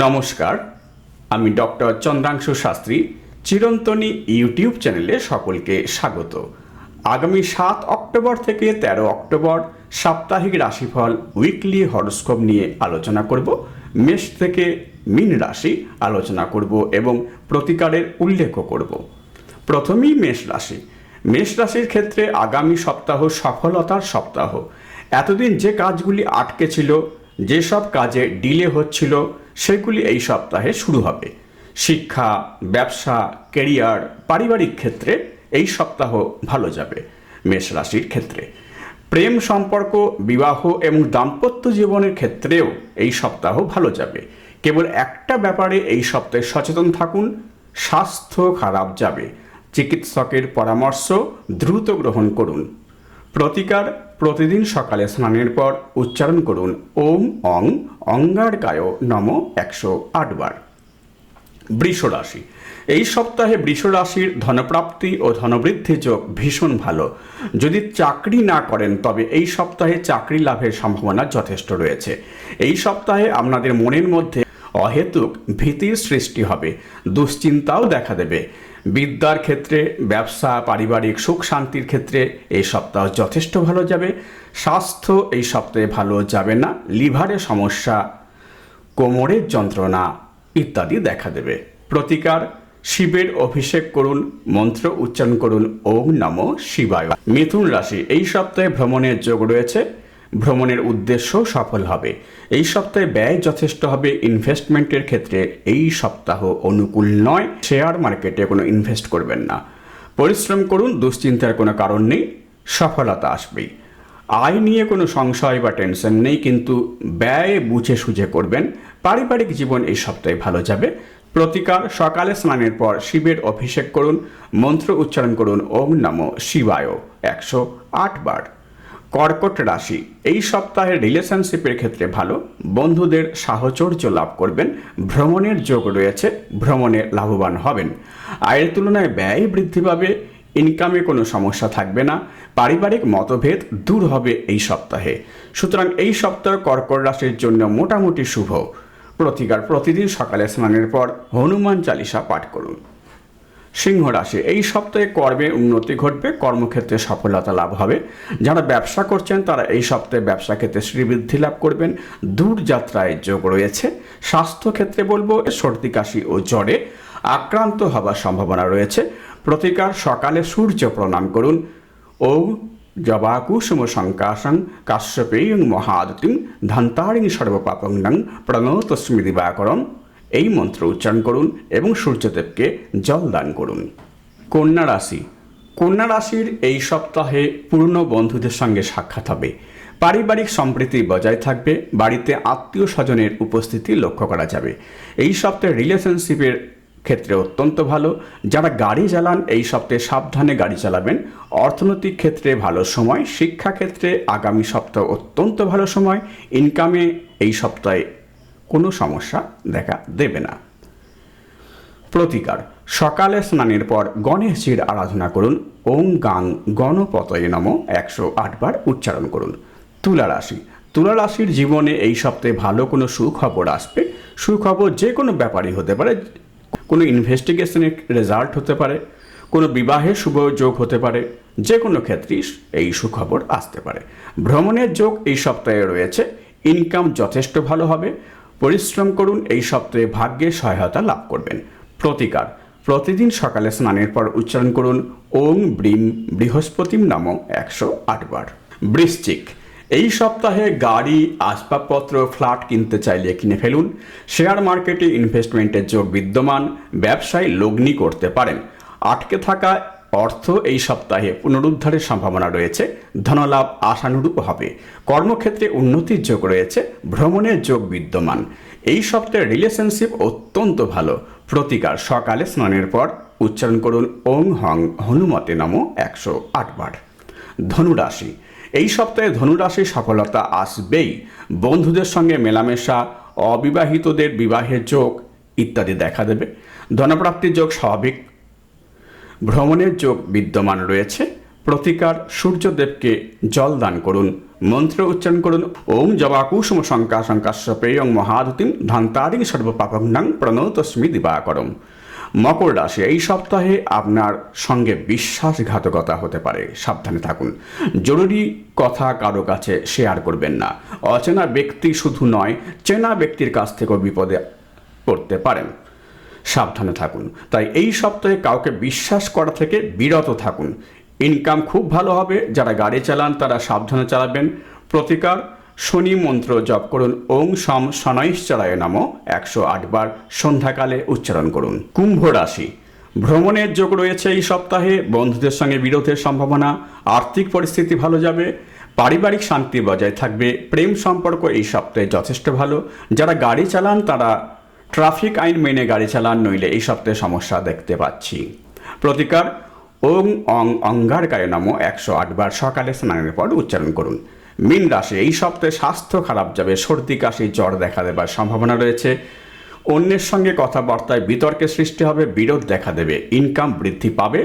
নমস্কার, আমি doctor চন্দ্রাংশু Shastri চিরন্তনী YouTube চ্যানেলে সকলকে স্বাগত। আগামী 7 অক্টোবর থেকে 13 অক্টোবর সাপ্তাহিক রাশিফল উইকলি হরোস্কোপ নিয়ে আলোচনা করব। মেষ থেকে মীন রাশি আলোচনা করব এবং প্রতিকারের উল্লেখও করব। প্রথমেই মেষ রাশি। মেষ রাশির ক্ষেত্রে আগামী সপ্তাহ সফলতার সপ্তাহ। এতদিন যে কাজগুলি আটকে ছিল, যেসব কাজে ডিলে হচ্ছিল, সেগুলি এই সপ্তাহে শুরু হবে। শিক্ষা, ব্যবসা, কেরিয়ার, পারিবারিক ক্ষেত্রে এই সপ্তাহ ভালো যাবে। মেষ রাশির ক্ষেত্রে প্রেম সম্পর্ক, বিবাহ এবং দাম্পত্য জীবনের ক্ষেত্রেও এই সপ্তাহ ভালো যাবে। কেবল একটা ব্যাপারে এই সপ্তাহে সচেতন থাকুন, স্বাস্থ্য খারাপ যাবে। চিকিৎসকের পরামর্শ দ্রুত গ্রহণ করুন। প্রতিকার: প্রতিদিন সকালে স্নানের পর উচ্চারণ করুন ওম অং অঙ্গারকায় নম 108 বার। বৃষ রাশি। এই সপ্তাহে বৃষ রাশির ধনপ্রাপ্তি ও ধনবৃদ্ধি যোগ ভীষণ ভালো। যদি চাকরি না করেন তবে এই সপ্তাহে চাকরি লাভের সম্ভাবনা যথেষ্ট রয়েছে। এই সপ্তাহে আপনাদের মনের মধ্যে অহেতুক ভীতির সৃষ্টি হবে, দুশ্চিন্তাও দেখা দেবে। বিদ্যার ক্ষেত্রে, ব্যবসা, পারিবারিক সুখ শান্তির ক্ষেত্রে এই সপ্তাহ যথেষ্ট ভালো যাবে। স্বাস্থ্য এই সপ্তাহে ভালো যাবে না, লিভারের সমস্যা, কোমরের যন্ত্রণা ইত্যাদি দেখা দেবে। প্রতিকার: শিবের অভিষেক করুন, মন্ত্র উচ্চারণ করুন ওম নমঃ শিবায়। মিথুন রাশি। এই সপ্তাহে ভ্রমণের যোগ রয়েছে, ভ্রমণের উদ্দেশ্য সফল হবে। এই সপ্তাহে ব্যয় যথেষ্ট হবে। ইনভেস্টমেন্টের ক্ষেত্রে এই সপ্তাহ অনুকূল নয়। শেয়ার মার্কেটে কোনো ইনভেস্ট করবেন না। পরিশ্রম করুন, দুশ্চিন্তার কোনো কারণ নেই, সফলতা আসবেই। আয় নিয়ে কোনো সংশয় বা টেনশন নেই, কিন্তু ব্যয় বুঝে সুঝে করবেন। পারিবারিক জীবন এই সপ্তাহে ভালো যাবে। প্রতিকার: সকালে স্নানের পর শিবের অভিষেক করুন, মন্ত্র উচ্চারণ করুন ওম নমঃ শিবায় 108 বার। কর্কট রাশি। এই সপ্তাহে রিলেশনশিপের ক্ষেত্রে ভালো, বন্ধুদের সাহচর্য লাভ করবেন। ভ্রমণের যোগ রয়েছে, ভ্রমণে লাভবান হবেন। আয়ের তুলনায় ব্যয় বৃদ্ধি পাবে, ইনকামে কোনো সমস্যা থাকবে না। পারিবারিক মতভেদ দূর হবে এই সপ্তাহে। সুতরাং এই সপ্তাহ কর্কট রাশির জন্য মোটামুটি শুভ। প্রতিকার: প্রতিদিন সকালে স্নানের পর হনুমান চালিসা পাঠ করুন। সিংহ রাশি। এই সপ্তাহে কর্মে উন্নতি ঘটবে, কর্মক্ষেত্রে সফলতা লাভ হবে। যারা ব্যবসা করছেন তারা এই সপ্তাহে ব্যবসা ক্ষেত্রে শ্রীবৃদ্ধি লাভ করবেন। দূর যাত্রায় যোগ রয়েছে। স্বাস্থ্য ক্ষেত্রে বলবো সর্দি কাশি ও জ্বরে আক্রান্ত হবার সম্ভাবনা রয়েছে। প্রতিকার: সকালে সূর্য প্রণাম করুন ওম জবাকুসুম সংকাশং কাশ্যপেয়ং মহাদতিং ধন্তারিং সর্বপাপং নং প্রণতস্মি দিবাকরম। এই মন্ত্র উচ্চারণ করুন এবং সূর্যদেবকে জল দান করুন। কন্যা রাশি। কন্যা রাশির এই সপ্তাহে পুরনো বন্ধুদের সঙ্গে সাক্ষাৎ হবে। পারিবারিক সম্প্রীতি বজায় থাকবে। বাড়িতে আত্মীয় স্বজনের উপস্থিতি লক্ষ্য করা যাবে। এই সপ্তাহে রিলেশনশিপের ক্ষেত্রে অত্যন্ত ভালো। যারা গাড়ি চালান এই সপ্তাহে সাবধানে গাড়ি চালাবেন। অর্থনৈতিক ক্ষেত্রে ভালো সময়। শিক্ষা ক্ষেত্রে আগামী সপ্তাহ অত্যন্ত ভালো সময়। ইনকামে এই সপ্তাহে কোনো সমস্যা দেখা দেবে না। প্রতিকার: সকালে স্নানের পর গণেশজির আরাধনা করুন ওং গাং গণপতয়ে নমঃ 108 বার উচ্চারণ করুন। তুলা রাশি। তুলা রাশির জীবনে এই সপ্তাহে ভালো কোনো সুখবর আসবে। সুখবর যে কোনো ব্যাপারই হতে পারে, কোনো ইনভেস্টিগেশনের রেজাল্ট হতে পারে, কোনো বিবাহের শুভ যোগ হতে পারে। যে কোনো ক্ষেত্রেই এই সুখবর আসতে পারে। ভ্রমণের যোগ এই সপ্তাহে রয়েছে। ইনকাম যথেষ্ট ভালো হবে। পরিশ্রম করুন, এই সপ্তাহে ভাগ্যের সহায়তা লাভ করবেন। প্রতিকার: প্রতিদিন সকালে স্নানের পর উচ্চারণ করুন ওং ব্রিম বৃহস্পতিম নমঃ 108 বার। বৃশ্চিক। এই সপ্তাহে গাড়ি, আসবাবপত্র, ফ্ল্যাট কিনতে চাইলে কিনে ফেলুন। শেয়ার মার্কেটে ইনভেস্টমেন্টের যোগ বিদ্যমান। ব্যবসায় লগ্নি করতে পারেন। আটকে থাকা অর্থ এই সপ্তাহে পুনরুদ্ধারের সম্ভাবনা রয়েছে। ধনলাভ আশানুরূপ হবে। কর্মক্ষেত্রে উন্নতির যোগ রয়েছে। ভ্রমণের যোগ বিদ্যমান। এই সপ্তাহে রিলেশনশিপ অত্যন্ত ভালো। প্রতিকার: সকালে স্নানের পর উচ্চারণ করুন ওং হং হনুমতে নমঃ 108 বার। ধনুরাশি। এই সপ্তাহে ধনুরাশির সফলতা আসবেই। বন্ধুদের সঙ্গে মেলামেশা, অবিবাহিতদের বিবাহের যোগ ইত্যাদি দেখা দেবে। ধনপ্রাপ্তির যোগ স্বাভাবিক। ভ্রমণের যোগ বিদ্যমান রয়েছে। প্রতিকার: সূর্যদেবকে জল দান করুন মন্ত্র উচ্চারণ করুন ওম জবাকুসুম শঙ্কা শঙ্কাশ্য পেয়ং মহাদুতিম ধন্তারিং সর্বপাপগ্নাং প্রণতস্মি দিবাকরম। মকর রাশি, এই সপ্তাহে আপনার সঙ্গে বিশ্বাসঘাতকতা হতে পারে, সাবধানে থাকুন। জরুরি কথা কারো কাছে শেয়ার করবেন না। অচেনা ব্যক্তি শুধু নয়, চেনা ব্যক্তির কাছ থেকেও বিপদে পড়তে পারেন, সাবধানে থাকুন। তাই এই সপ্তাহে কাউকে বিশ্বাস করা থেকে বিরত থাকুন। ইনকাম খুব ভালো হবে। যারা গাড়ি চালান তারা সাবধানে চালাবেন। প্রতিকার, শনি মন্ত্র জপ করুন ওং সম শনৈশ্চরায় নমঃ 108 বার সন্ধ্যাকালে উচ্চারণ করুন। কুম্ভ রাশি, ভ্রমণের যোগ রয়েছে এই সপ্তাহে। বন্ধুদের সঙ্গে বিরোধের সম্ভাবনা। আর্থিক পরিস্থিতি ভালো যাবে। পারিবারিক শান্তি বজায় থাকবে। প্রেম সম্পর্ক এই সপ্তাহে যথেষ্ট ভালো। যারা গাড়ি চালান তারা ট্রাফিক আইন মেনে গাড়ি চালান, নইলে এই সপ্তাহে সমস্যা দেখতে পাচ্ছি। প্রতিকার, ওং অং অঙ্গারকায় নমঃ 108 বার সকালে স্নানের পর উচ্চারণ করুন। মীন রাশি, এই সপ্তাহে স্বাস্থ্য খারাপ যাবে। সর্দি কাশি জ্বর দেখা দেবার সম্ভাবনা রয়েছে। অন্যের সঙ্গে কথাবার্তায় বিতর্কের সৃষ্টি হবে, বিরোধ দেখা দেবে। ইনকাম বৃদ্ধি পাবে,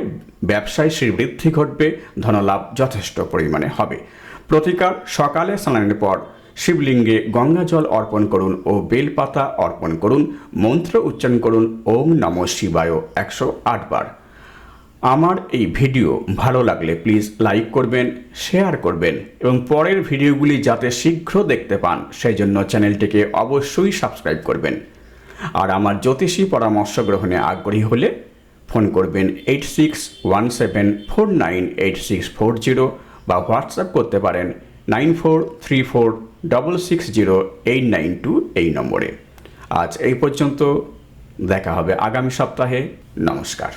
ব্যবসায় শ্রীবৃদ্ধি ঘটবে, ধনলাভ যথেষ্ট পরিমাণে হবে। প্রতিকার, সকালে স্নানের পর শিবলিঙ্গে গঙ্গা জল অর্পণ করুন ও বেলপাতা অর্পণ করুন। মন্ত্র উচ্চারণ করুন ওম নমঃ শিবায় 108 বার। আমার এই ভিডিও ভালো লাগলে প্লিজ লাইক করবেন, শেয়ার করবেন এবং পরের ভিডিওগুলি যাতে শীঘ্র দেখতে পান সেই জন্য চ্যানেলটিকে অবশ্যই সাবস্ক্রাইব করবেন। আর আমার জ্যোতিষী পরামর্শ গ্রহণে আগ্রহী হলে ফোন করবেন 8617498640 বা হোয়াটসঅ্যাপ করতে পারেন 9434660892 এই নম্বরে। আজ এই পর্যন্ত, দেখা হবে আগামী সপ্তাহে। নমস্কার।